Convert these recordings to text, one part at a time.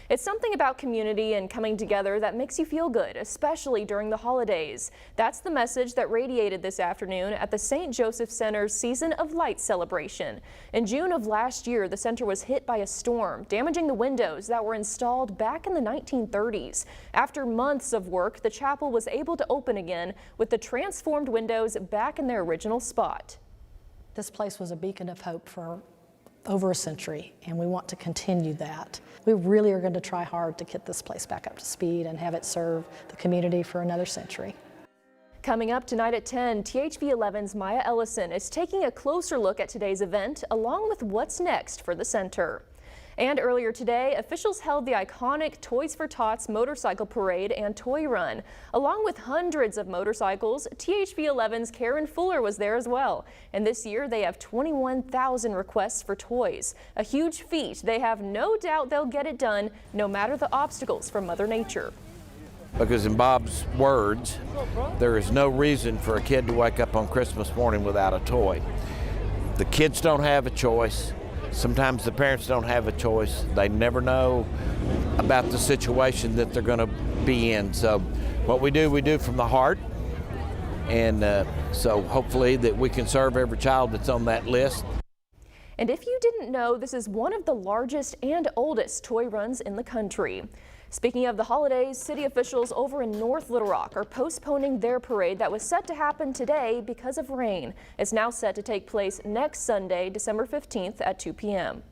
It's something about community and coming together that makes you feel good, especially during the holidays. That's the message that radiated this afternoon at the St. Joseph Center's Season of Light celebration. In June of last year, the center was hit by a storm, damaging the windows that were installed back in the 1930s. After months of work, the chapel was able to open again with the transformed windows back in their original spot. This place was a beacon of hope for over a century, and we want to continue that. We really are going to try hard to get this place back up to speed and have it serve the community for another century. Coming up tonight at 10, THV 11's Maya Ellison is taking a closer look at today's event, along with what's next for the center. And earlier today, officials held the iconic Toys for Tots motorcycle parade and toy run. Along with hundreds of motorcycles, THV 11's Karen Fuller was there as well. And this year, they have 21,000 requests for toys. A huge feat. They have no doubt they'll get it done, no matter the obstacles from Mother Nature. Because in Bob's words, there is no reason for a kid to wake up on Christmas morning without a toy. The kids don't have a choice. Sometimes the parents don't have a choice. They never know about the situation that they're going to be in. So what we do from the heart. And so hopefully that we can serve every child that's on that list. And if you didn't know, this is one of the largest and oldest toy runs in the country. Speaking of the holidays, city officials over in North Little Rock are postponing their parade that was set to happen today because of rain. It's now set to take place next Sunday, December 15th at 2 p.m.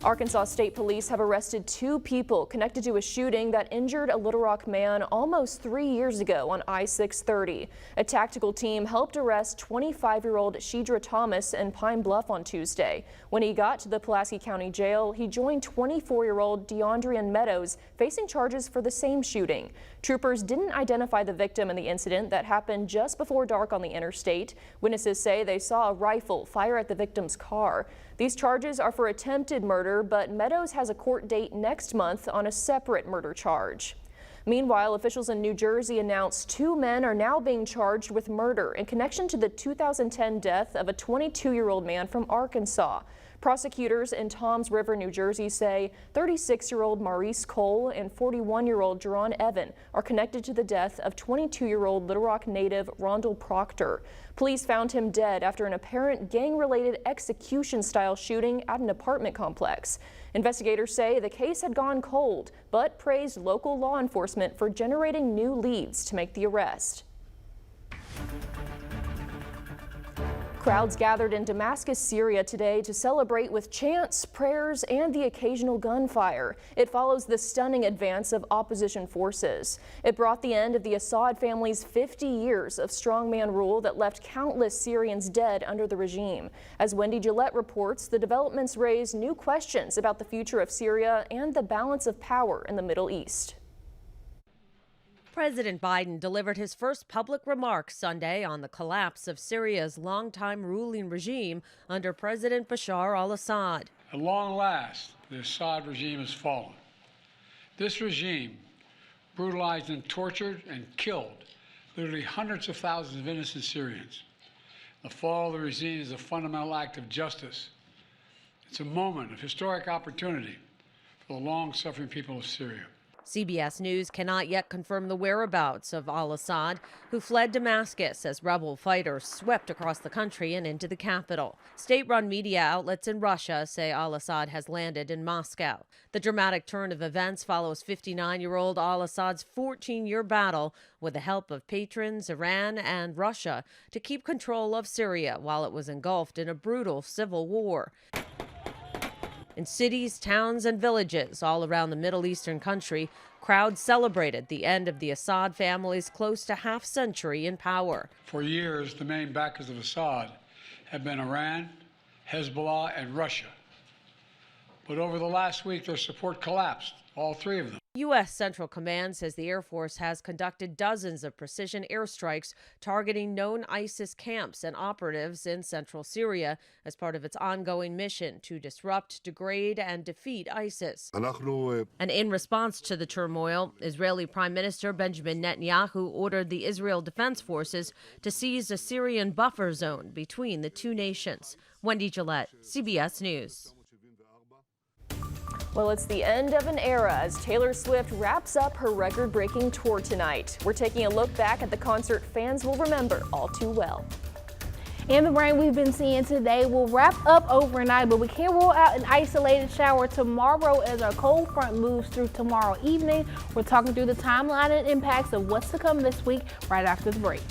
Arkansas State Police have arrested 2 people connected to a shooting that injured a Little Rock man almost 3 years ago on I-630. A tactical team helped arrest 25-year-old Shedra Thomas in Pine Bluff on Tuesday. When he got to the Pulaski County Jail, he joined 24-year-old DeAndrian Meadows, facing charges for the same shooting. Troopers didn't identify the victim in the incident that happened just before dark on the interstate. Witnesses say they saw a rifle fire at the victim's car. These charges are for attempted murder, but Meadows has a court date next month on a separate murder charge. Meanwhile, officials in New Jersey announced 2 men are now being charged with murder in connection to the 2010 death of a 22-year-old man from Arkansas. Prosecutors in Toms River, New Jersey say 36-year-old Maurice Cole and 41-year-old Jerron Evan are connected to the death of 22-year-old Little Rock native Rondell Proctor. Police found him dead after an apparent gang-related execution-style shooting at an apartment complex. Investigators say the case had gone cold, but praised local law enforcement for generating new leads to make the arrest. Crowds gathered in Damascus, Syria today to celebrate with chants, prayers, and the occasional gunfire. It follows the stunning advance of opposition forces. It brought the end of the Assad family's 50 years of strongman rule that left countless Syrians dead under the regime. As Wendy Gillette reports, the developments raise new questions about the future of Syria and the balance of power in the Middle East. President Biden delivered his first public remarks Sunday on the collapse of Syria's longtime ruling regime under President Bashar al-Assad. At long last, the Assad regime has fallen. This regime brutalized and tortured and killed literally hundreds of thousands of innocent Syrians. The fall of the regime is a fundamental act of justice. It's a moment of historic opportunity for the long-suffering people of Syria. CBS News cannot yet confirm the whereabouts of al-Assad, who fled Damascus as rebel fighters swept across the country and into the capital. State-run media outlets in Russia say al-Assad has landed in Moscow. The dramatic turn of events follows 59-year-old al-Assad's 14-year battle with the help of patrons, Iran, and Russia to keep control of Syria while it was engulfed in a brutal civil war. In cities, towns, and villages all around the Middle Eastern country, crowds celebrated the end of the Assad family's close to half-century in power. For years, the main backers of Assad have been Iran, Hezbollah, and Russia. But over the last week, their support collapsed, all 3 of them. U.S. Central Command says the Air Force has conducted dozens of precision airstrikes targeting known ISIS camps and operatives in central Syria as part of its ongoing mission to disrupt, degrade, and defeat ISIS. And in response to the turmoil, Israeli Prime Minister Benjamin Netanyahu ordered the Israel Defense Forces to seize a Syrian buffer zone between the 2 nations. Wendy Gillette, CBS News. Well, it's the end of an era as Taylor Swift wraps up her record-breaking tour tonight. We're taking a look back at the concert fans will remember all too well. And the rain we've been seeing today will wrap up overnight, but we can't rule out an isolated shower tomorrow as our cold front moves through tomorrow evening. We're talking through the timeline and impacts of what's to come this week right after the break.